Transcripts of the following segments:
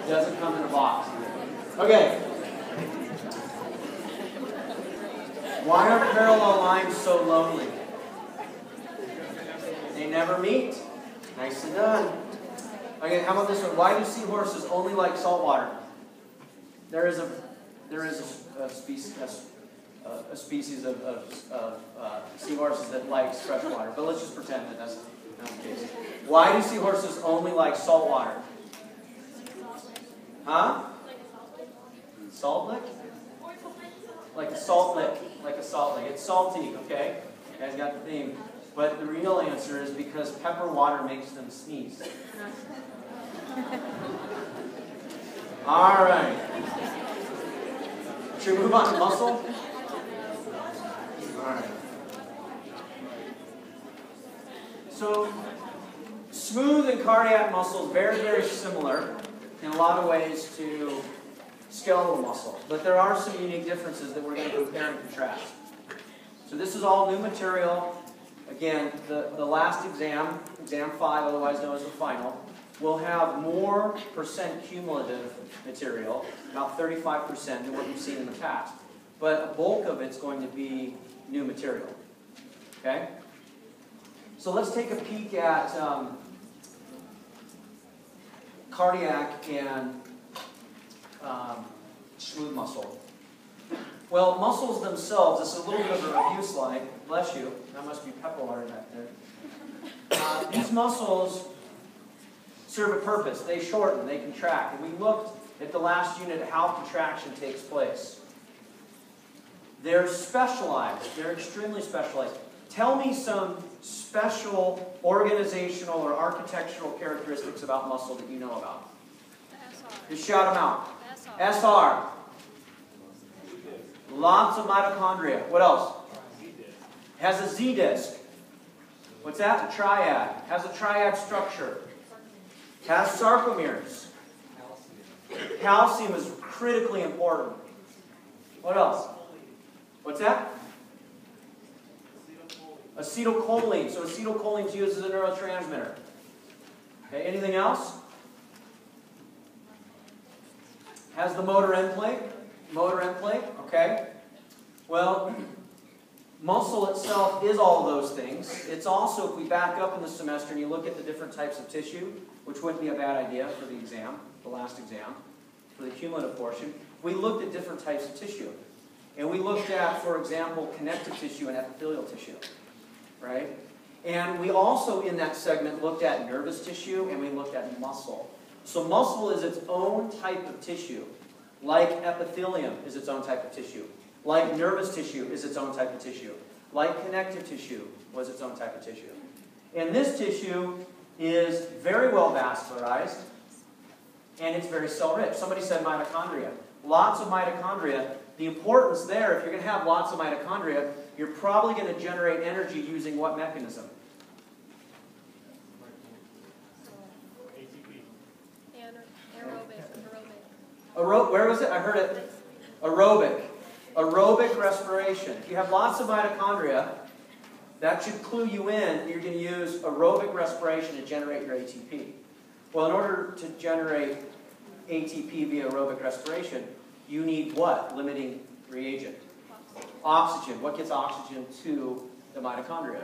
It doesn't come in a box. Okay. Why are parallel lines so lonely? They never meet. Nicely done. Okay, how about this one? Why do seahorses only like salt water? There is a species of seahorses that likes fresh water, but let's just pretend that that's not the case. Why do seahorses only like salt water? Huh? Salt lick? Like a salt lick. Like a salt lick. It's salty, okay? You guys got the theme. But the real answer is because pepper water makes them sneeze. All right. Should we move on to muscle? All right. So, smooth and cardiac muscles, very, very similar in a lot of ways to skeletal muscle. But there are some unique differences that we're going to compare and contrast. So this is all new material. Again, the last exam, exam 5, otherwise known as the final, will have more percent cumulative material, about 35% than what you've seen in the past. But a bulk of it's going to be new material. Okay? So let's take a peek at cardiac and smooth muscle. Well, muscles themselves, this is a little bit of a review slide. Bless you. That must be pepper water back there. These muscles serve a purpose. They shorten, they contract. And we looked at the last unit at how contraction takes place. They're specialized. They're extremely specialized. Tell me some special organizational or architectural characteristics about muscle that you know about. Just shout them out. SR. Lots of mitochondria. What else? Has a Z disc. What's that? A triad. Has a triad structure. Has sarcomeres. Calcium is critically important. What else? What's that? Acetylcholine. So acetylcholine is used as a neurotransmitter. Okay, anything else? Has the motor end plate. Motor end plate, okay. Well, muscle itself is all of those things. It's also, if we back up in the semester and you look at the different types of tissue, which wouldn't be a bad idea for the exam, the last exam, for the cumulative portion, we looked at different types of tissue. And we looked at, for example, connective tissue and epithelial tissue, right? And we also, in that segment, looked at nervous tissue and we looked at muscle. So muscle is its own type of tissue. Like epithelium is its own type of tissue. Like nervous tissue is its own type of tissue. Like connective tissue was its own type of tissue. And this tissue is very well vascularized, and it's very cell-rich. Somebody said mitochondria. Lots of mitochondria. The importance there, if you're going to have lots of mitochondria, you're probably going to generate energy using what mechanism? Where was it? I heard it. Aerobic. Aerobic respiration. If you have lots of mitochondria, that should clue you in that you're going to use aerobic respiration to generate your ATP. Well, in order to generate ATP via aerobic respiration, you need what? Limiting reagent. Oxygen. What gets oxygen to the mitochondria?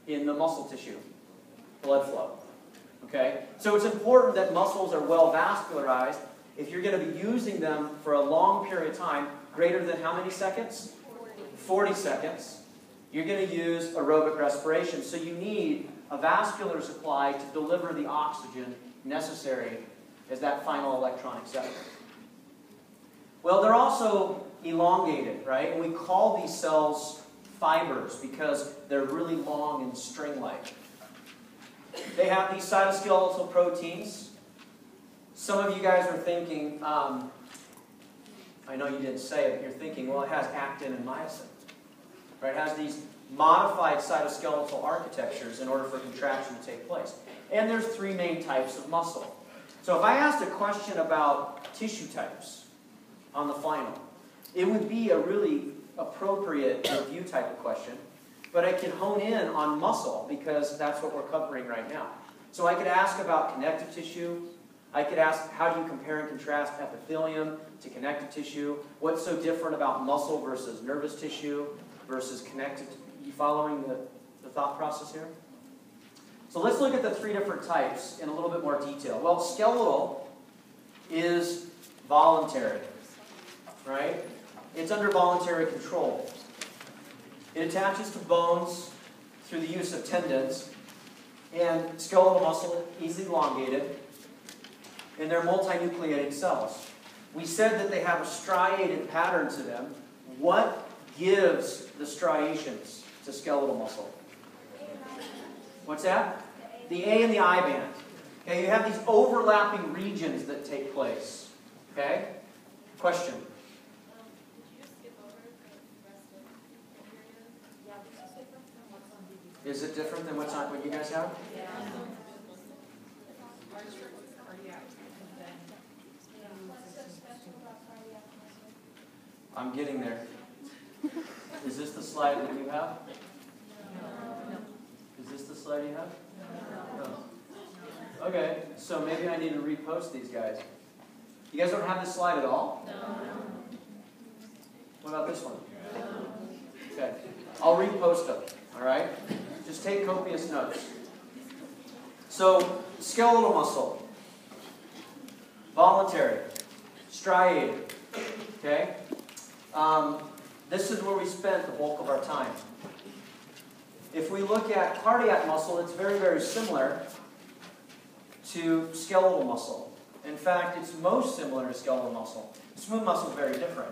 In the muscle tissue. Blood flow. Okay? So it's important that muscles are well vascularized. If you're going to be using them for a long period of time, greater than how many seconds? 40 seconds. You're going to use aerobic respiration. So you need a vascular supply to deliver the oxygen necessary as that final electronic segment. Well, they're also elongated, right? And we call these cells fibers because they're really long and string-like. They have these cytoskeletal proteins. Some of you guys are thinking, I know you didn't say it, but you're thinking, well, it has actin and myosin. Right? It has these modified cytoskeletal architectures in order for contraction to take place. And there's 3 main types of muscle. So if I asked a question about tissue types on the final, it would be a really appropriate review type of question, but I can hone in on muscle because that's what we're covering right now. So I could ask about connective tissue, I could ask, how do you compare and contrast epithelium to connective tissue? What's so different about muscle versus nervous tissue versus connective? You following the thought process here? So let's look at the 3 different types in a little bit more detail. Well, skeletal is voluntary, right? It's under voluntary control. It attaches to bones through the use of tendons, and skeletal muscle is elongated, and they're multinucleated cells. We said that they have a striated pattern to them. What gives the striations to skeletal muscle? What's that? The A and the I band. Okay, you have these overlapping regions that take place. Okay? Question? Is it different than what's on what you guys have? Yeah. I'm getting there. Is this the slide that you have? No. Is this the slide you have? No. Okay, so maybe I need to repost these guys. You guys don't have this slide at all? No. What about this one? No. Okay, I'll repost them, all right? Just take copious notes. So, skeletal muscle, voluntary, striated, okay? This is where we spent the bulk of our time. If we look at cardiac muscle, it's very, very similar to skeletal muscle. In fact, it's most similar to skeletal muscle. Smooth muscle is very different.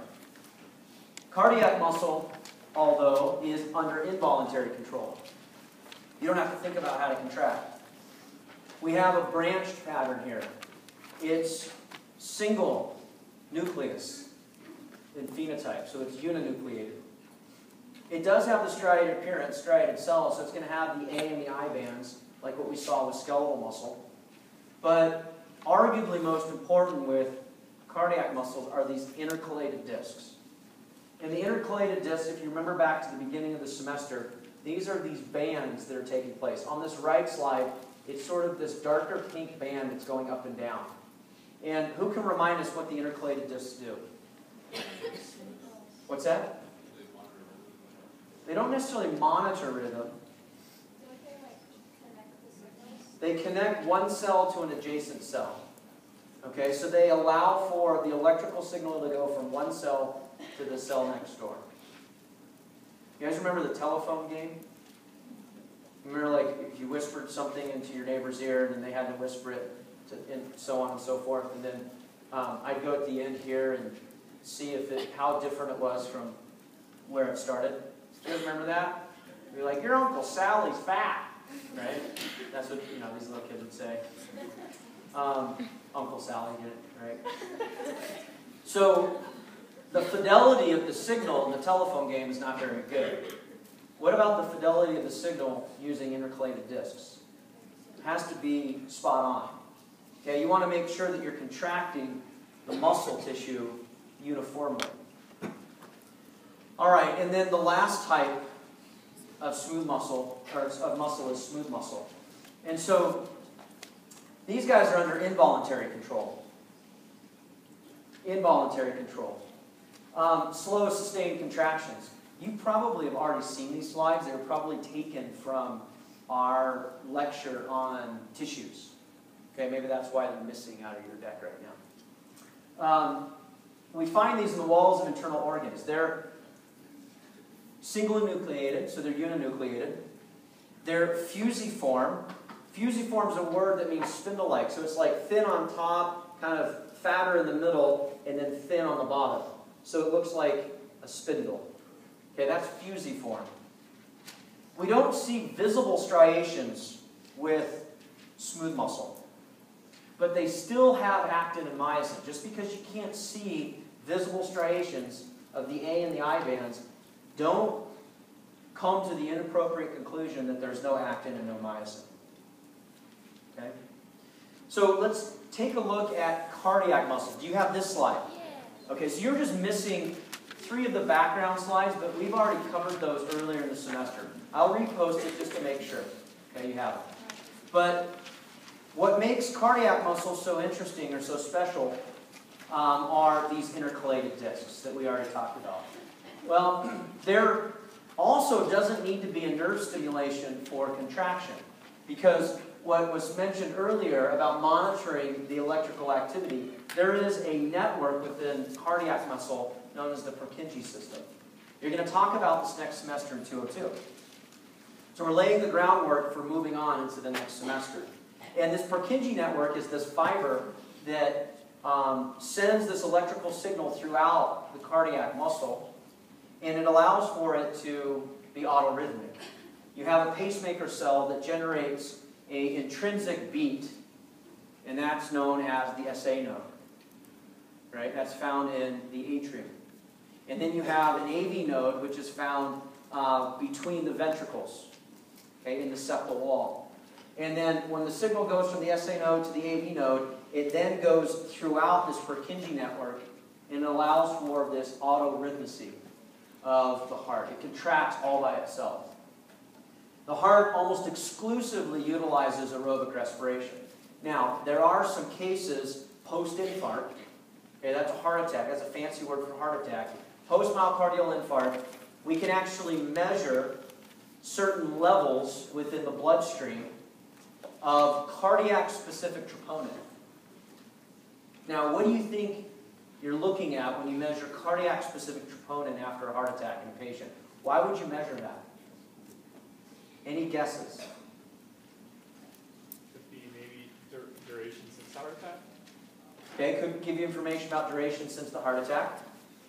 Cardiac muscle, although, is under involuntary control. You don't have to think about how to contract. We have a branched pattern here. It's single nucleus in phenotype, so it's uninucleated. It does have the striated appearance, striated cells, so it's going to have the A and the I bands, like what we saw with skeletal muscle. But arguably most important with cardiac muscles are these intercalated discs. And the intercalated discs, if you remember back to the beginning of the semester, these are these bands that are taking place. On this right slide, it's sort of this darker pink band that's going up and down. And who can remind us what the intercalated discs do? What's that? They don't necessarily monitor rhythm. They connect one cell to an adjacent cell. Okay, so they allow for the electrical signal to go from one cell to the cell next door. You guys remember the telephone game? Remember, like, if you whispered something into your neighbor's ear and then they had to whisper it, and so on and so forth. And then I'd go at the end here and see how different it was from where it started. You guys remember that? You're like, your Uncle Sally's fat, right? That's what these little kids would say. Uncle Sally did it, right? So the fidelity of the signal in the telephone game is not very good. What about the fidelity of the signal using intercalated discs? It has to be spot on. Okay, you want to make sure that you're contracting the muscle tissue uniformly. All right, and then the last type of smooth muscle, or of muscle, is smooth muscle. And so these guys are under involuntary control. Involuntary control. Slow, sustained contractions. You probably have already seen these slides. They were probably taken from our lecture on tissues. Okay, maybe that's why they're missing out of your deck right now. We find these in the walls of internal organs. They're single nucleated, so they're uninucleated. They're fusiform. Fusiform is a word that means spindle-like, so it's like thin on top, kind of fatter in the middle, and then thin on the bottom. So it looks like a spindle. Okay, that's fusiform. We don't see visible striations with smooth muscle, but they still have actin and myosin. Just because you can't see visible striations of the A and the I bands, don't come to the inappropriate conclusion that there's no actin and no myosin. Okay? So let's take a look at cardiac muscle. Do you have this slide? Okay, so you're just missing 3 of the background slides, but we've already covered those earlier in the semester. I'll repost it just to make sure. Okay, you have it. But What makes cardiac muscle so interesting or so special are these intercalated discs that we already talked about. Well, there also doesn't need to be a nerve stimulation for contraction, because what was mentioned earlier about monitoring the electrical activity, there is a network within cardiac muscle known as the Purkinje system. You're going to talk about this next semester in 202. So we're laying the groundwork for moving on into the next semester. And this Purkinje network is this fiber that sends this electrical signal throughout the cardiac muscle, and it allows for it to be autorhythmic. You have a pacemaker cell that generates an intrinsic beat, and that's known as the SA node. Right? That's found in the atrium. And then you have an AV node, which is found between the ventricles, okay, in the septal wall. And then when the signal goes from the SA node to the AV node, it then goes throughout this Purkinje network and it allows for this autorhythmicity of the heart. It contracts all by itself. The heart almost exclusively utilizes aerobic respiration. Now, there are some cases post-infarct. Okay, that's a heart attack. That's a fancy word for heart attack. Post-myocardial infarct, we can actually measure certain levels within the bloodstream of cardiac-specific troponin. Now, what do you think you're looking at when you measure cardiac-specific troponin after a heart attack in a patient? Why would you measure that? Any guesses? Could be maybe duration since heart attack. Okay, could give you information about duration since the heart attack.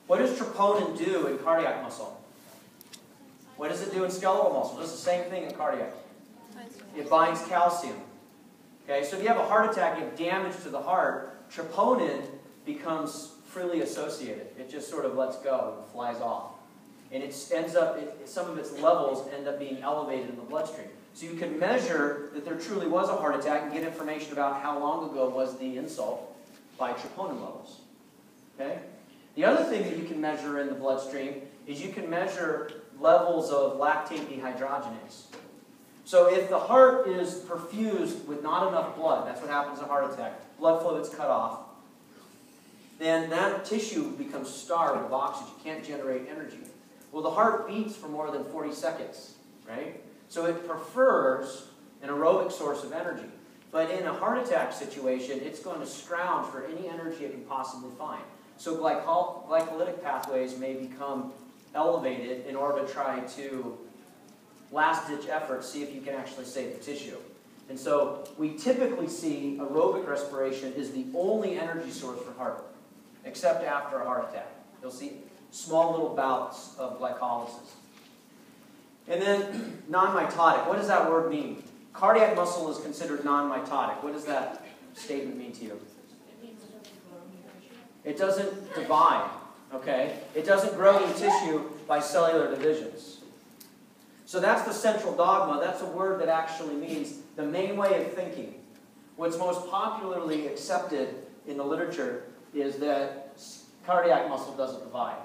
What does troponin do in cardiac muscle? What does it do in skeletal muscle? It's the same thing in cardiac. It binds calcium. Okay, so if you have a heart attack, you have damage to the heart, troponin becomes freely associated. It just sort of lets go and flies off. And it ends up, some of its levels end up being elevated in the bloodstream. So you can measure that there truly was a heart attack and get information about how long ago was the insult by troponin levels. Okay? The other thing that you can measure in the bloodstream is you can measure levels of lactate dehydrogenase. So if the heart is perfused with not enough blood, that's what happens in a heart attack, blood flow is cut off, then that tissue becomes starved of oxygen, can't generate energy. Well, the heart beats for more than 40 seconds, right? So it prefers an aerobic source of energy. But in a heart attack situation, it's going to scrounge for any energy it can possibly find. So glycolytic pathways may become elevated in order to try to last-ditch effort, see if you can actually save the tissue. And so we typically see aerobic respiration is the only energy source for heart, except after a heart attack. You'll see small little bouts of glycolysis. And then non-mitotic. What does that word mean? Cardiac muscle is considered non-mitotic. What does that statement mean to you? It doesn't divide, okay? It doesn't grow in tissue by cellular divisions. So that's the central dogma. That's a word that actually means the main way of thinking. What's most popularly accepted in the literature is that cardiac muscle doesn't divide.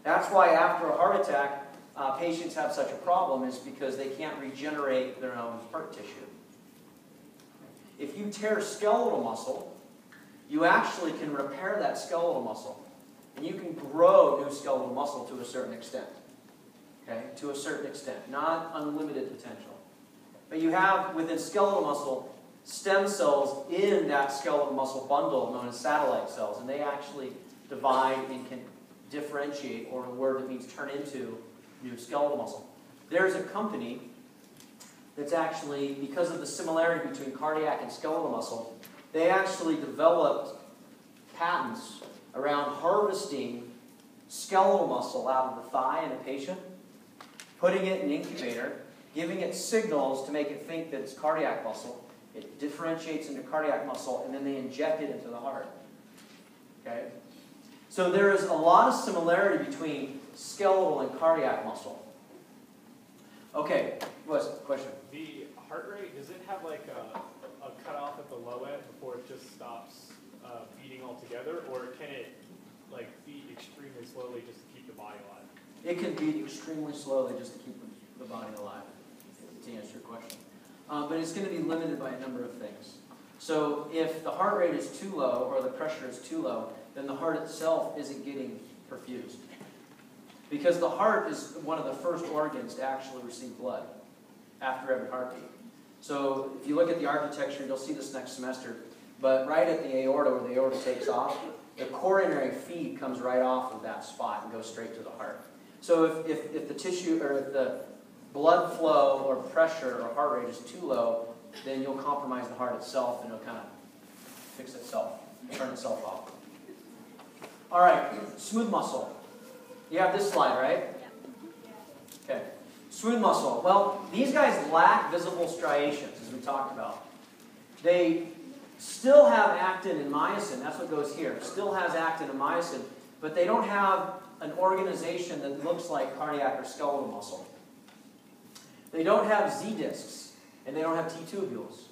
That's why after a heart attack, patients have such a problem, is because they can't regenerate their own heart tissue. If you tear skeletal muscle, you actually can repair that skeletal muscle. And you can grow new skeletal muscle to a certain extent. Okay? To a certain extent. Not unlimited potential. But you have, within skeletal muscle, stem cells in that skeletal muscle bundle known as satellite cells. And they actually divide and can differentiate, or a word that means turn into, new skeletal muscle. There's a company that's actually, because of the similarity between cardiac and skeletal muscle, they actually developed patents around harvesting skeletal muscle out of the thigh in a patient, putting it in an incubator, giving it signals to make it think that it's cardiac muscle. It differentiates into cardiac muscle, and then they inject it into the heart. Okay? So there is a lot of similarity between skeletal and cardiac muscle. Okay, what's the question? The heart rate, does it have like a cutoff at the low end before it just stops beating altogether, or can it like beat extremely slowly just to keep the body alive? It can beat extremely slowly just to keep the body alive, to answer your question. But it's going to be limited by a number of things. So if the heart rate is too low or the pressure is too low, then the heart itself isn't getting perfused. Because the heart is one of the first organs to actually receive blood after every heartbeat. So if you look at the architecture, you'll see this next semester, but right at the aorta where the aorta takes off, the coronary feed comes right off of that spot and goes straight to the heart. So if the tissue or if the blood flow or pressure or heart rate is too low, then you'll compromise the heart itself and it'll kind of fix itself, turn itself off. All right, smooth muscle. You have this slide, right? Okay. Smooth muscle. Well, these guys lack visible striations, as we talked about. They still have actin and myosin. That's what goes here. Still has actin and myosin, but they don't have an organization that looks like cardiac or skeletal muscle. They don't have Z discs, and they don't have T tubules.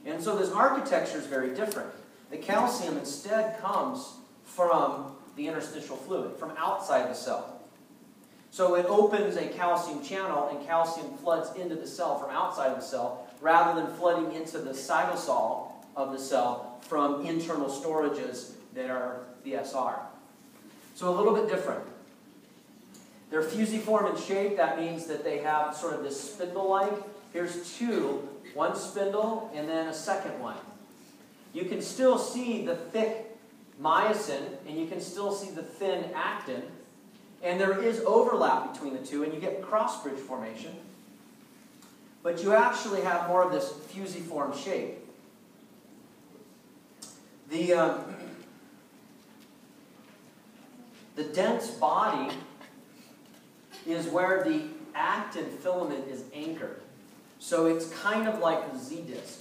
And so this architecture is very different. The calcium instead comes from the interstitial fluid, from outside the cell. So it opens a calcium channel, and calcium floods into the cell from outside the cell, rather than flooding into the cytosol of the cell from internal storages that are the SR. So a little bit different. They're fusiform in shape. That means that they have sort of this spindle-like. Here's two, one spindle and then a second one. You can still see the thick myosin, and you can still see the thin actin. And there is overlap between the two, and you get cross-bridge formation. But you actually have more of this fusiform shape. The dense body is where the actin filament is anchored. So it's kind of like the Z disc.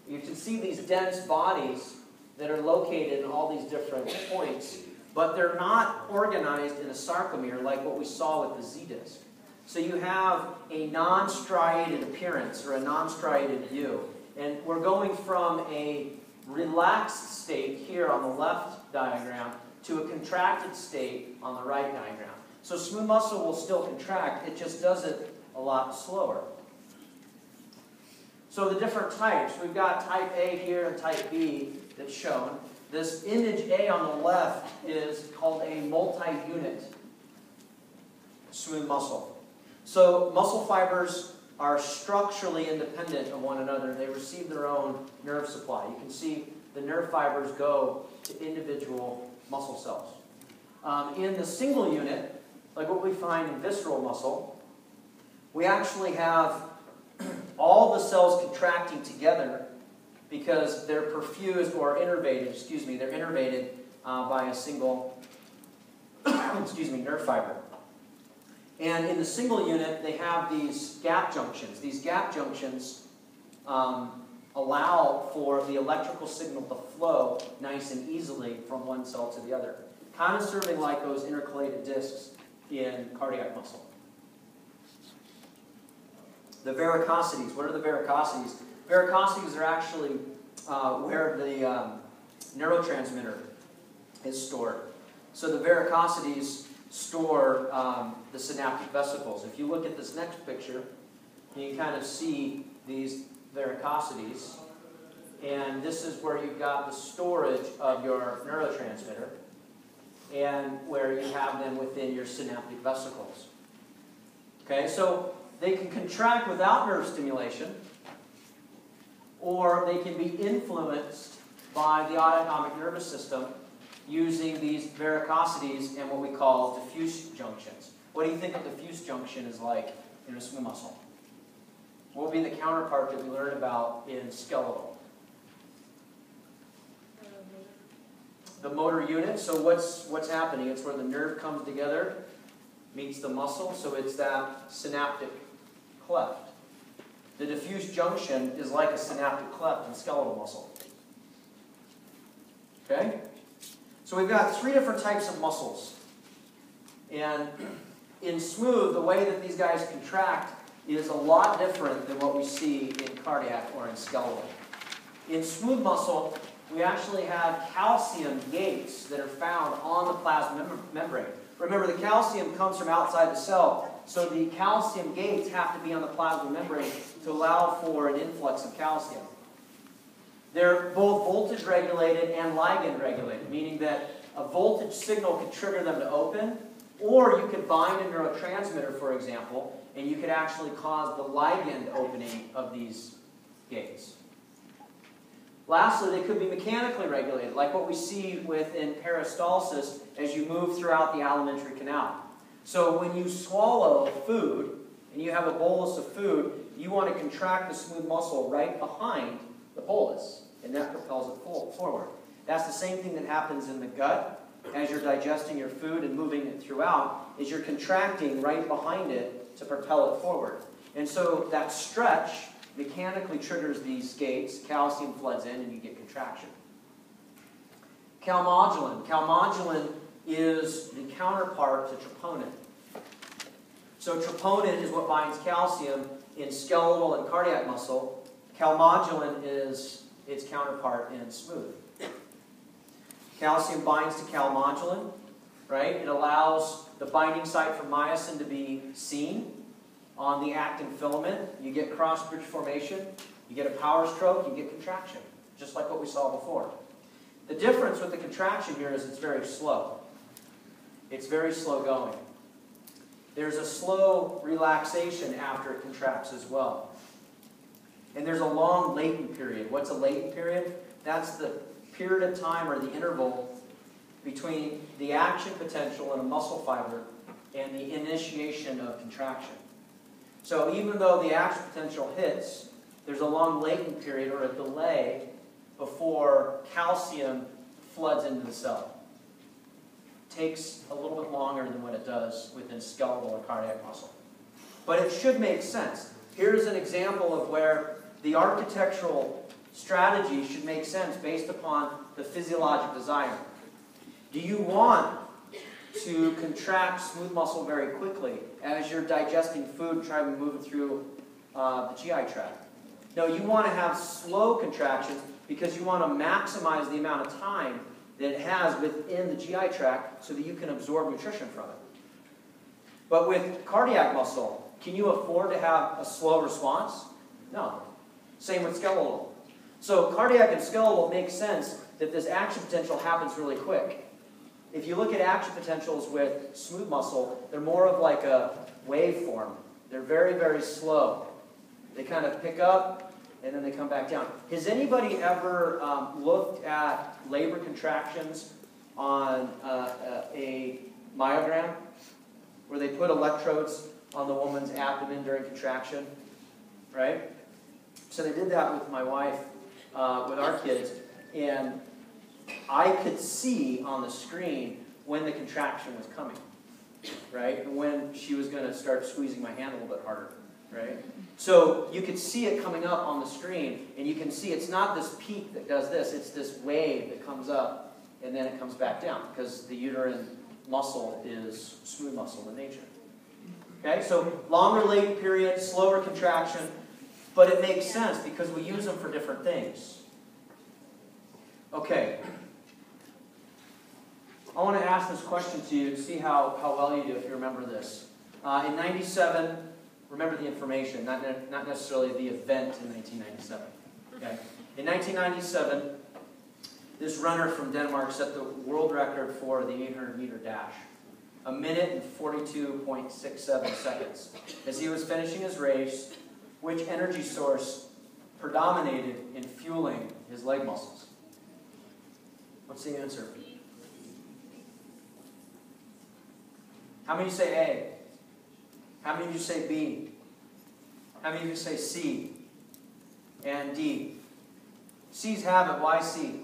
You can see these dense bodies that are located in all these different points, but they're not organized in a sarcomere like what we saw with the Z disc. So you have a non-striated appearance or a non-striated view. And we're going from a relaxed state here on the left diagram to a contracted state on the right diagram. So smooth muscle will still contract, it just does it a lot slower. So the different types, we've got type A here and type B that's shown. This image A on the left is called a multi-unit smooth muscle. So muscle fibers are structurally independent of one another. They receive their own nerve supply. You can see the nerve fibers go to individual muscle cells. In the single unit, like what we find in visceral muscle, we actually have all the cells contracting together because they're perfused or innervated, they're innervated by a single nerve fiber. And in the single unit, they have these gap junctions. These gap junctions allow for the electrical signal to flow nice and easily from one cell to the other, kind of serving like those intercalated discs in cardiac muscle. The varicosities. What are the varicosities? Varicosities are actually where the neurotransmitter is stored. So the varicosities store the synaptic vesicles. If you look at this next picture, you can kind of see these varicosities. And this is where you've got the storage of your neurotransmitter and where you have them within your synaptic vesicles. Okay, so they can contract without nerve stimulation, or they can be influenced by the autonomic nervous system using these varicosities and what we call diffuse junctions. What do you think a diffuse junction is like in a smooth muscle? What would be the counterpart that we learned about in skeletal? The motor unit. So what's happening? It's where the nerve comes together, meets the muscle, so it's that synaptic cleft. The diffuse junction is like a synaptic cleft in skeletal muscle. Okay? So we've got three different types of muscles. And in smooth, the way that these guys contract is a lot different than what we see in cardiac or in skeletal. In smooth muscle, we actually have calcium gates that are found on the plasma membrane. Remember, the calcium comes from outside the cell, so the calcium gates have to be on the plasma membrane to allow for an influx of calcium. They're both voltage regulated and ligand regulated, meaning that a voltage signal could trigger them to open, or you could bind a neurotransmitter, for example, and you could actually cause the ligand opening of these gates. Lastly, they could be mechanically regulated, like what we see within peristalsis as you move throughout the alimentary canal. So when you swallow food, and you have a bolus of food, you want to contract the smooth muscle right behind the bolus, and that propels it forward. That's the same thing that happens in the gut as you're digesting your food and moving it throughout, is you're contracting right behind it to propel it forward. And so that stretch mechanically triggers these gates, calcium floods in, and you get contraction. Calmodulin. Calmodulin is the counterpart to troponin. So troponin is what binds calcium in skeletal and cardiac muscle. Calmodulin is its counterpart in smooth. Calcium binds to calmodulin, right? It allows the binding site for myosin to be seen on the actin filament. You get cross-bridge formation, you get a power stroke, you get contraction, just like what we saw before. The difference with the contraction here is it's very slow. It's very slow going. There's a slow relaxation after it contracts as well. And there's a long latent period. What's a latent period? That's the period of time or the interval between the action potential in a muscle fiber and the initiation of contraction. So even though the action potential hits, there's a long latent period or a delay before calcium floods into the cell. It takes a little bit longer than what it does within skeletal or cardiac muscle. But it should make sense. Here's an example of where the architectural strategy should make sense based upon the physiologic desire. Do you want to contract smooth muscle very quickly as you're digesting food and trying to move it through the GI tract? No, you want to have slow contractions because you want to maximize the amount of time that it has within the GI tract so that you can absorb nutrition from it. But with cardiac muscle, can you afford to have a slow response? No. Same with skeletal. So cardiac and skeletal make sense that this action potential happens really quick. If you look at action potentials with smooth muscle, they're more of like a waveform. They're very, very slow. They kind of pick up and then they come back down. Has anybody ever looked at labor contractions on a myogram where they put electrodes on the woman's abdomen during contraction? Right? So they did that with my wife, with our kids, and I could see on the screen when the contraction was coming, right? And when she was going to start squeezing my hand a little bit harder, right? So you could see it coming up on the screen, and you can see it's not this peak that does this, it's this wave that comes up, and then it comes back down, because the uterine muscle is smooth muscle in nature. Okay, so longer latent period, slower contraction, but it makes sense because we use them for different things. Okay. I want to ask this question to you to see how well you do if you remember this. In 97, remember the information, not necessarily the event in 1997. Okay? In 1997, this runner from Denmark set the world record for the 800-meter dash. 1 minute and 42.67 seconds. As he was finishing his race, which energy source predominated in fueling his leg muscles? What's the answer? How many say A? How many of you say B? How many of you say C and D? C's have it. Why C?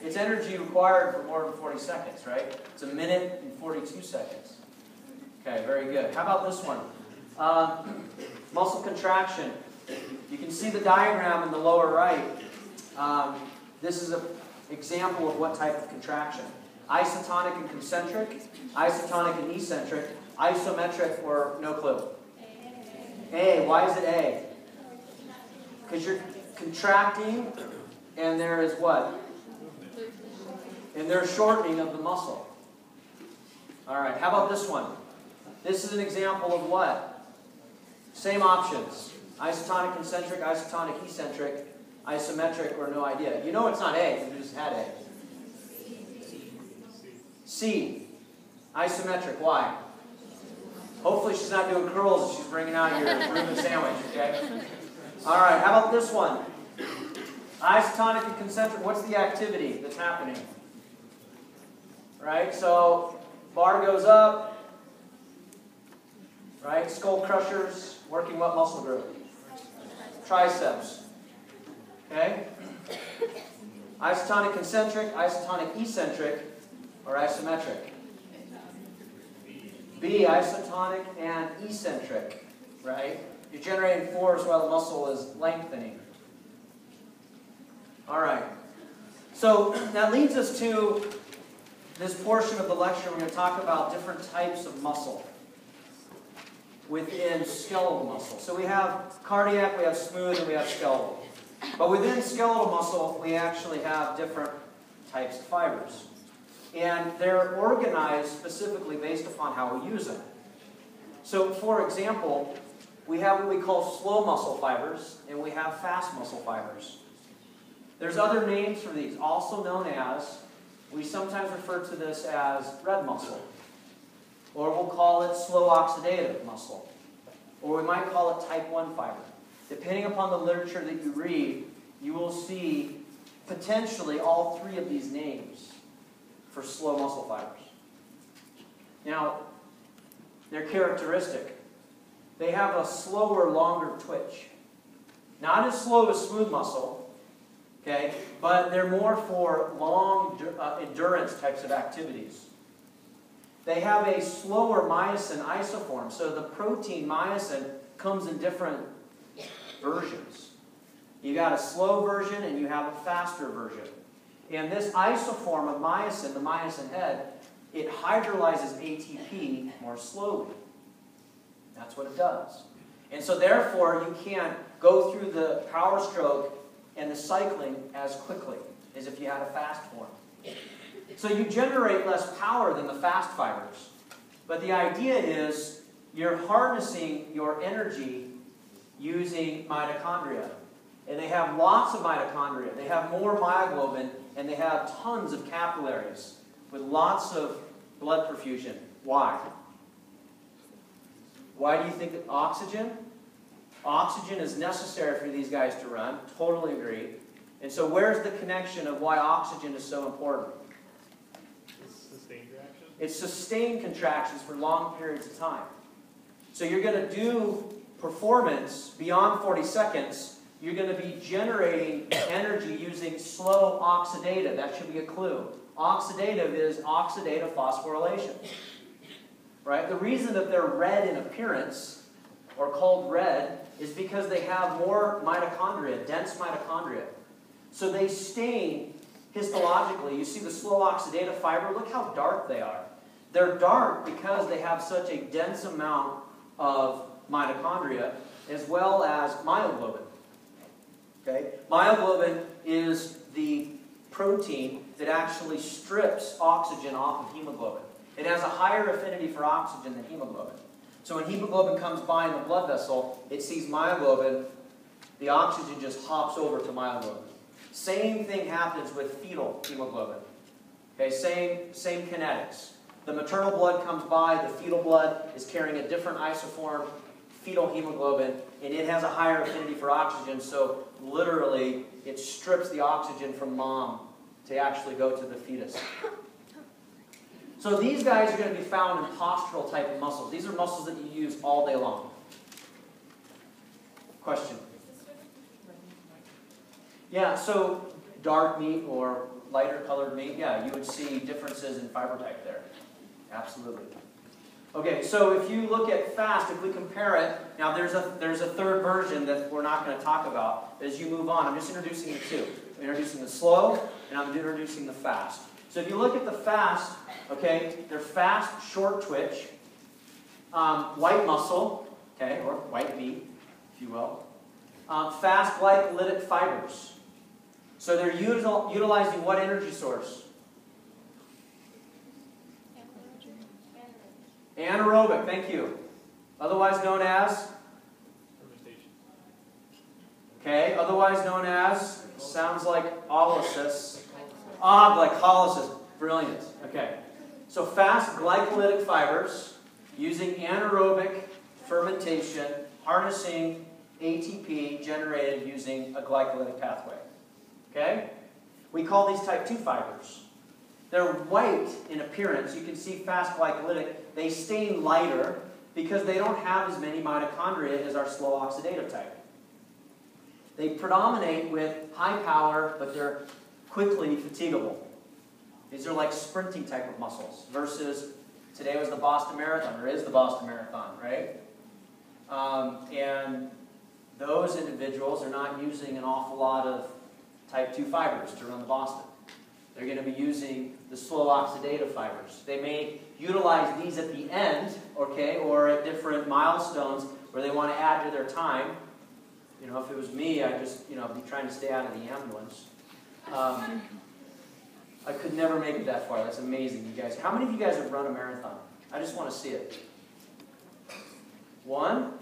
It's energy required for more than 40 seconds, right? It's 1 minute and 42 seconds. Okay, very good. How about this one? Muscle contraction. You can see the diagram in the lower right. This is an example of what type of contraction. Isotonic and concentric, isotonic and eccentric, isometric or no clue? A. Why is it A? Because you're contracting and there is what? And there's shortening of the muscle. All right, how about this one? This is an example of what? Same options. Isotonic concentric, isotonic eccentric, isometric, or no idea. You know it's not A, you just had A. C. Isometric. Why? Hopefully she's not doing curls and she's bringing out your Reuben sandwich, okay? All right, how about this one? Isotonic and concentric, what's the activity that's happening? Right, so bar goes up, right? Skull crushers, working what muscle group? Triceps. Okay? Isotonic concentric, isotonic eccentric, or isometric? B, isotonic and eccentric, right? You're generating force while the muscle is lengthening. All right. So that leads us to this portion of the lecture. We're going to talk about different types of muscle within skeletal muscle. So we have cardiac, we have smooth, and we have skeletal. But within skeletal muscle, we actually have different types of fibers. And they're organized specifically based upon how we use them. So, for example, we have what we call slow muscle fibers, and we have fast muscle fibers. There's other names for these, also known as, we sometimes refer to this as red muscle. Or we'll call it slow oxidative muscle. Or we might call it type 1 fiber. Depending upon the literature that you read, you will see potentially all three of these names for slow muscle fibers. Now, they're characteristic. They have a slower, longer twitch. Not as slow as smooth muscle, okay, but they're more for long endurance types of activities. They have a slower myosin isoform, so the protein myosin comes in different versions. You got a slow version and you have a faster version. And this isoform of myosin, the myosin head, it hydrolyzes ATP more slowly. That's what it does. And so therefore, you can't go through the power stroke and the cycling as quickly as if you had a fast form. So you generate less power than the fast fibers. But the idea is you're harnessing your energy using mitochondria. And they have lots of mitochondria. They have more myoglobin, and they have tons of capillaries with lots of blood perfusion. Why? Why do you think that oxygen? Oxygen is necessary for these guys to run. Totally agree. And so where's the connection of why oxygen is so important? Sustained reaction? It's sustained contractions for long periods of time. So you're going to do performance beyond 40 seconds. You're going to be generating energy using slow oxidative. That should be a clue. Oxidative is oxidative phosphorylation. Right? The reason that they're red in appearance, or called red, is because they have more mitochondria, dense mitochondria. So they stain histologically. You see the slow oxidative fiber? Look how dark they are. They're dark because they have such a dense amount of mitochondria as well as myoglobin. Okay? Myoglobin is the protein that actually strips oxygen off of hemoglobin. It has a higher affinity for oxygen than hemoglobin. So when hemoglobin comes by in the blood vessel, it sees myoglobin, the oxygen just hops over to myoglobin. Same thing happens with fetal hemoglobin. Okay, same kinetics. The maternal blood comes by, the fetal blood is carrying a different isoform, fetal hemoglobin, and it has a higher affinity for oxygen, so literally it strips the oxygen from mom to actually go to the fetus. So these guys are going to be found in postural type of muscles. These are muscles that you use all day long. Question? Yeah, so dark meat or lighter colored meat, yeah, you would see differences in fiber type there. Absolutely. Okay, so if you look at fast, if we compare it, now there's a third version that we're not going to talk about. As you move on, I'm just introducing the two. I'm introducing the slow, and I'm introducing the fast. So if you look at the fast, okay, they're fast, short twitch, white muscle, okay, or white meat, if you will. Fast glycolytic fibers. So they're utilizing what energy source? Anaerobic, thank you. Otherwise known as Okay, otherwise known as, sounds like glycolysis. Glycolysis. Brilliant. Okay. So fast glycolytic fibers using anaerobic fermentation, harnessing ATP generated using a glycolytic pathway. Okay? We call these type 2 fibers. They're white in appearance. You can see fast glycolytic. They stain lighter because they don't have as many mitochondria as our slow oxidative type. They predominate with high power, but they're quickly fatigable. These are like sprinting type of muscles versus today was the Boston Marathon, or is the Boston Marathon, right? And those individuals are not using an awful lot of type 2 fibers to run the Boston. They're going to be using the slow oxidative fibers. They may utilize these at the end, okay, or at different milestones where they want to add to their time. You know, if it was me, I'd just, be trying to stay out of the ambulance. I could never make it that far. That's amazing, you guys. How many of you guys have run a marathon? I just want to see it. One?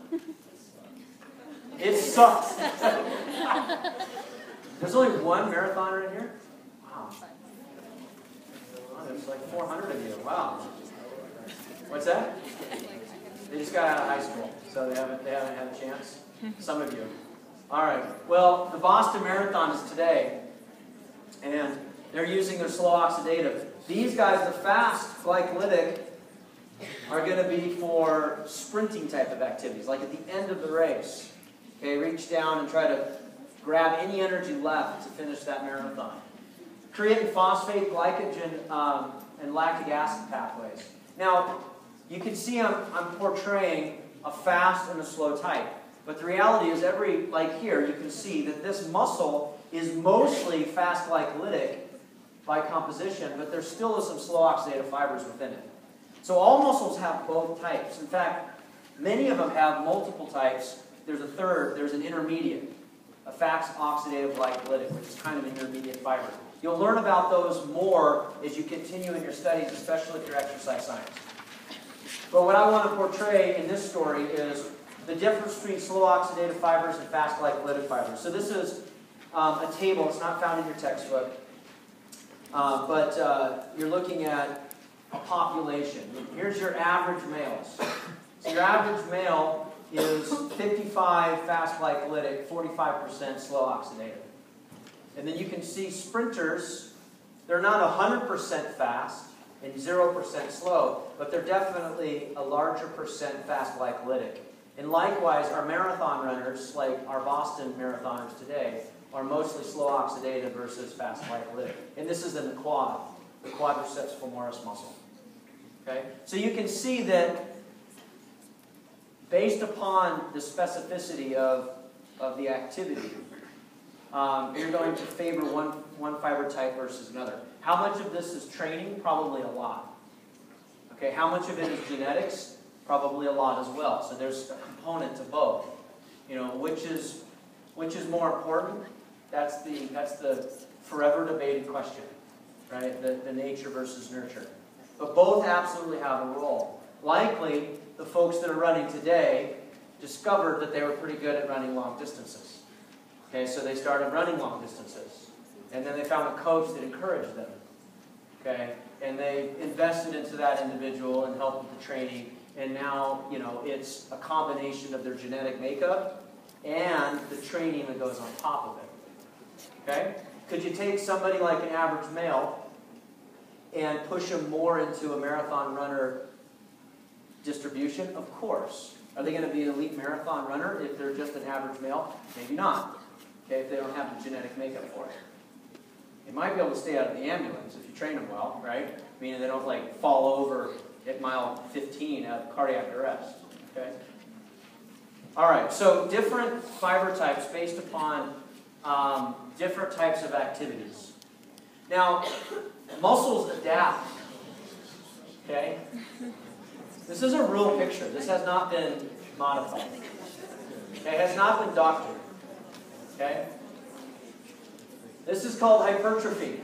It sucks. There's only one marathoner in here? Wow. Oh, there's like 400 of you. Wow. What's that? They just got out of high school, so they haven't had a chance. Some of you. All right. Well, the Boston Marathon is today, and they're using their slow oxidative. These guys, the fast glycolytic, are going to be for sprinting type of activities, like at the end of the race. Okay, reach down and try to grab any energy left to finish that marathon. Creatine phosphate, glycogen, and lactic acid pathways. Now, you can see I'm portraying a fast and a slow type. But the reality is like here, you can see that this muscle is mostly fast glycolytic by composition, but there still is some slow oxidative fibers within it. So all muscles have both types. In fact, many of them have multiple types. There's a third, there's an intermediate, a fast oxidative glycolytic, which is kind of an intermediate fiber. You'll learn about those more as you continue in your studies, especially if you're exercise science. But what I want to portray in this story is the difference between slow oxidative fibers and fast glycolytic fibers. So this is a table. It's not found in your textbook. But you're looking at a population. Here's your average males. So your average male is 55 fast glycolytic, 45% slow oxidative. And then you can see sprinters, they're not 100% fast and 0% slow, but they're definitely a larger percent fast glycolytic. And likewise, our marathon runners, like our Boston marathoners today, are mostly slow oxidative versus fast glycolytic. And this is in the quad, the quadriceps femoris muscle. Okay? So you can see that based upon the specificity of the activity, you're going to favor one fiber type versus another. How much of this is training? Probably a lot. Okay, how much of it is genetics? Probably a lot as well. So there's a component to both. Which is more important? That's the forever debated question, right? The nature versus nurture. But both absolutely have a role. Likely, the folks that are running today discovered that they were pretty good at running long distances. Okay, so they started running long distances. And then they found a coach that encouraged them. Okay, and they invested into that individual and helped with the training. And now, it's a combination of their genetic makeup and the training that goes on top of it. Okay? Could you take somebody like an average male and push them more into a marathon runner distribution? Of course. Are they going to be an elite marathon runner if they're just an average male? Maybe not. Okay, if they don't have the genetic makeup for it. They might be able to stay out of the ambulance if you train them well, right? Meaning they don't fall over at mile 15 out of cardiac arrest. Okay? All right, so different fiber types based upon different types of activities. Now, muscles adapt. Okay? This is a real picture. This has not been modified. Okay? It has not been doctored. Okay? This is called hypertrophy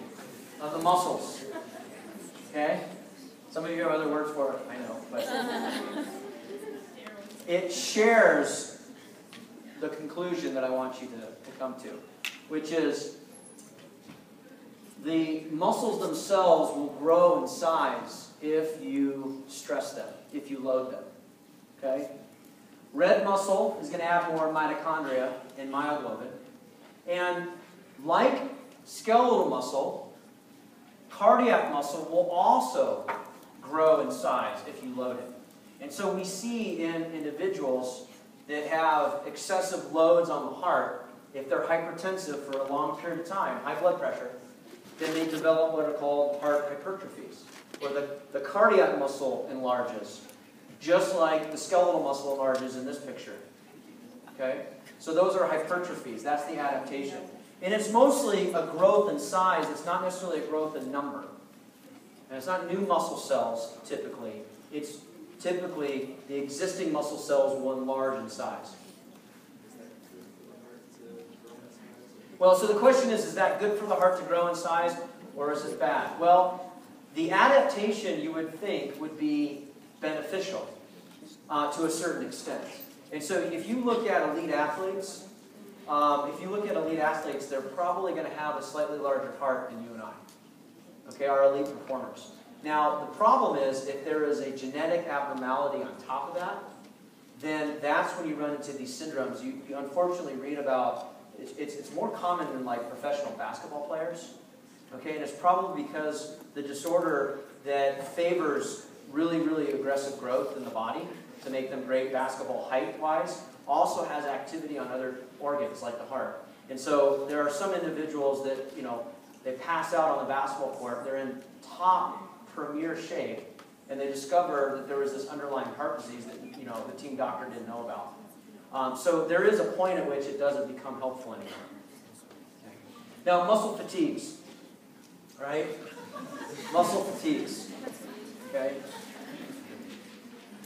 of the muscles. Okay? Some of you have other words for it, I know. But it shares the conclusion that I want you to come to, which is the muscles themselves will grow in size if you stress them, if you load them. Okay? Red muscle is going to have more mitochondria and myoglobin. And like skeletal muscle, cardiac muscle will also grow in size if you load it. And so we see in individuals that have excessive loads on the heart, if they're hypertensive for a long period of time, high blood pressure, then they develop what are called heart hypertrophies, where the cardiac muscle enlarges, just like the skeletal muscle enlarges in this picture. Okay? So those are hypertrophies. That's the adaptation. And it's mostly a growth in size. It's not necessarily a growth in number. And it's not new muscle cells, typically. It's typically the existing muscle cells will enlarge in size. Well, so the question is that good for the heart to grow in size, or is it bad? Well, the adaptation, you would think, would be beneficial to a certain extent. And so if you look at elite athletes, they're probably going to have a slightly larger heart than you and I. Okay, our elite performers. Now, the problem is if there is a genetic abnormality on top of that, then that's when you run into these syndromes. You unfortunately read about, it's more common in like professional basketball players. Okay, and it's probably because the disorder that favors really, really aggressive growth in the body to make them great basketball height-wise also has activity on other organs like the heart. And so there are some individuals that, they pass out on the basketball court, they're in top premier shape, and they discover that there was this underlying heart disease that, the team doctor didn't know about. So there is a point at which it doesn't become helpful anymore. Okay. Now, muscle fatigues, right? Muscle fatigues, okay?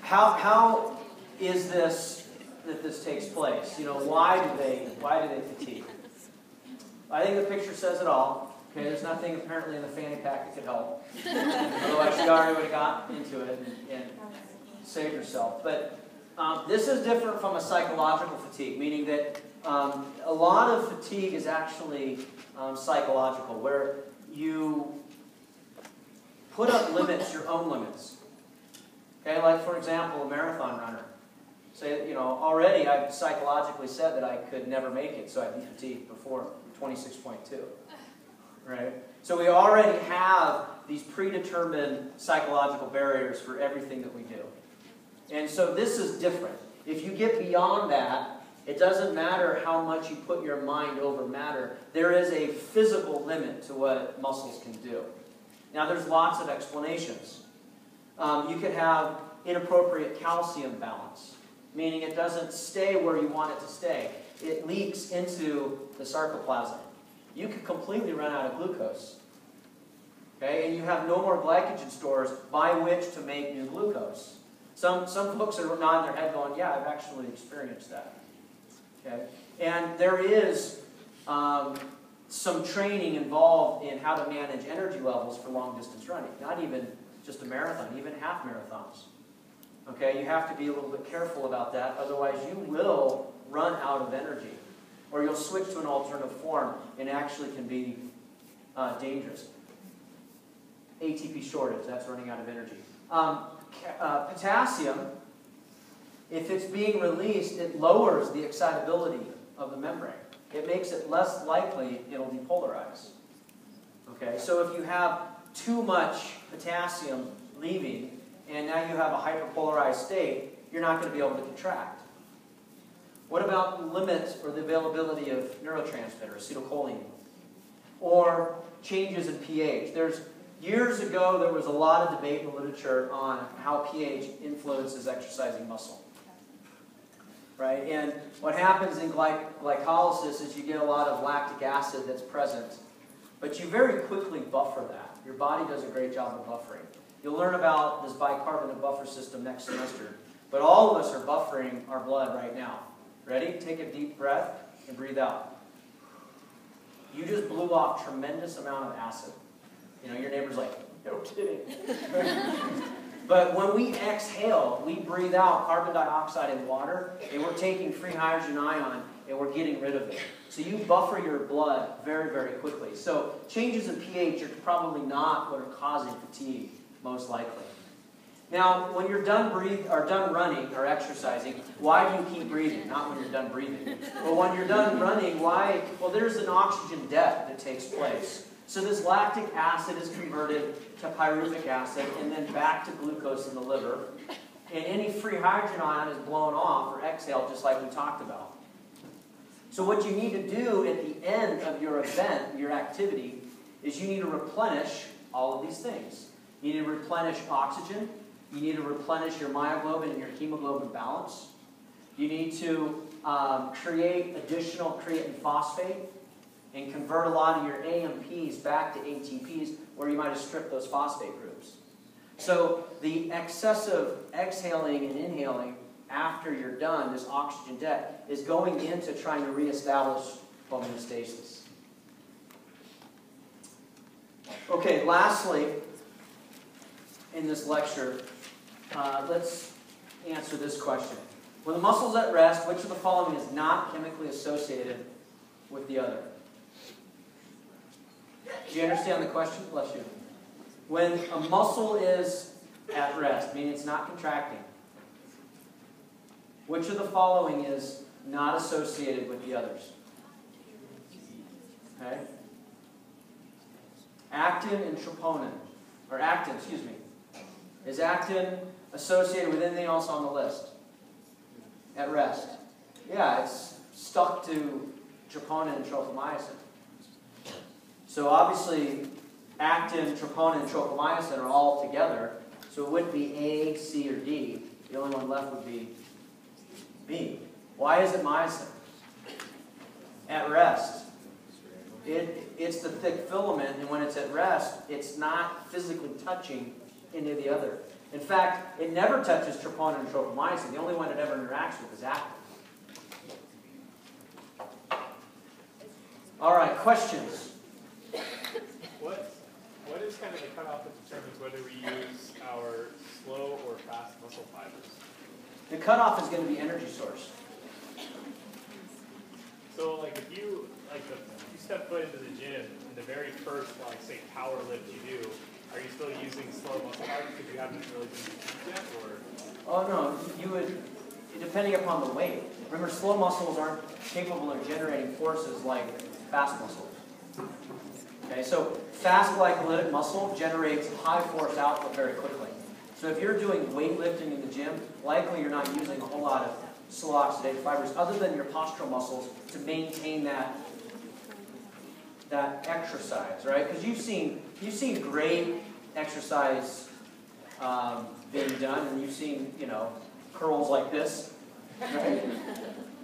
How is this that this takes place? Why do they fatigue? I think the picture says it all. Okay, there's nothing apparently in the fanny pack that could help. Otherwise, she already would have got into it and saved herself. But this is different from a psychological fatigue, meaning that a lot of fatigue is actually psychological, where you put up limits, your own limits. Okay, like for example, a marathon runner. Say, already I've psychologically said that I could never make it, so I'd be fatigued before 26.2. Right? So we already have these predetermined psychological barriers for everything that we do. And so this is different. If you get beyond that, it doesn't matter how much you put your mind over matter. There is a physical limit to what muscles can do. Now, there's lots of explanations. You could have inappropriate calcium balance, meaning it doesn't stay where you want it to stay. It leaks into the sarcoplasm. You could completely run out of glucose. Okay? And you have no more glycogen stores by which to make new glucose. Some folks are nodding their head going, yeah, I've actually experienced that. Okay? And there is some training involved in how to manage energy levels for long distance running. Not even just a marathon, even half marathons. Okay? You have to be a little bit careful about that, otherwise you will run out of energy. Or you'll switch to an alternative form and actually can be dangerous. ATP shortage, that's running out of energy. Potassium, if it's being released, it lowers the excitability of the membrane. It makes it less likely it'll depolarize. Okay, so if you have too much potassium leaving and now you have a hyperpolarized state, you're not going to be able to contract. What about the limits or the availability of neurotransmitter, acetylcholine? Or changes in pH? Years ago, there was a lot of debate in the literature on how pH influences exercising muscle. Right? And what happens in glycolysis is you get a lot of lactic acid that's present, but you very quickly buffer that. Your body does a great job of buffering. You'll learn about this bicarbonate buffer system next semester. But all of us are buffering our blood right now. Ready? Take a deep breath and breathe out. You just blew off a tremendous amount of acid. Your neighbor's like, no kidding. But when we exhale, we breathe out carbon dioxide and water, and we're taking free hydrogen ion, and we're getting rid of it. So you buffer your blood very, very quickly. So changes in pH are probably not what are causing fatigue, most likely. Now, when you're done running or exercising, why do you keep breathing? Not when you're done breathing. But when you're done running, why? Well, there's an oxygen debt that takes place. So this lactic acid is converted to pyruvic acid and then back to glucose in the liver. And any free hydrogen ion is blown off or exhaled, just like we talked about. So what you need to do at the end of your event, your activity, is you need to replenish all of these things. You need to replenish oxygen. You need to replenish your myoglobin and your hemoglobin balance. You need to create additional creatine phosphate and convert a lot of your AMPs back to ATPs where you might have stripped those phosphate groups. So the excessive exhaling and inhaling after you're done, this oxygen debt, is going into trying to reestablish homeostasis. Okay, lastly, in this lecture, let's answer this question. When the muscle's at rest, which of the following is not chemically associated with the other? Do you understand the question? Bless you. When a muscle is at rest, meaning it's not contracting, which of the following is not associated with the others? Okay? Actin and troponin, or actin, excuse me. Is actin associated with anything else on the list? At rest. Yeah, it's stuck to troponin and tropomyosin. So obviously, actin, troponin, and tropomyosin are all together. So it wouldn't be A, C, or D. The only one left would be B. Why is it myosin? At rest. It's the thick filament, and when it's at rest, it's not physically touching any of the other. In fact, it never touches troponin and tropomyosin. The only one it ever interacts with is actin. All right, questions? What is kind of the cutoff that determines whether we use our slow or fast muscle fibers? The cutoff is going to be energy source. So, like, if you step foot into the gym, and the very first, like, say, power lift you do, are you still using slow muscle fibers because you haven't really been used yet, or? Oh no, you would, depending upon the weight. Remember, slow muscles aren't capable of generating forces like fast muscles. Okay, so fast glycolytic muscle generates high force output very quickly. So if you're doing weightlifting in the gym, likely you're not using a whole lot of slow oxidative fibers other than your postural muscles to maintain that exercise, right? Because you've seen great exercise being done, and you've seen, curls like this, right?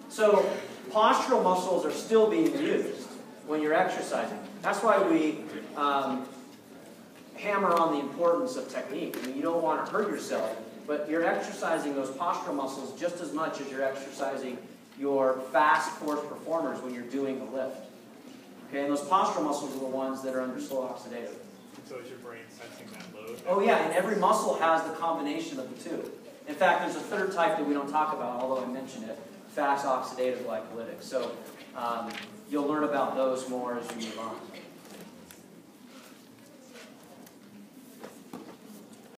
So postural muscles are still being used when you're exercising. That's why we hammer on the importance of technique. I mean, you don't want to hurt yourself, but you're exercising those postural muscles just as much as you're exercising your fast force performers when you're doing the lift. Okay, and those postural muscles are the ones that are under slow oxidative. So is your brain sensing that load? Oh yeah, and every muscle has the combination of the two. In fact, there's a third type that we don't talk about, although I mentioned it, fast oxidative glycolytic. So you'll learn about those more as you move on.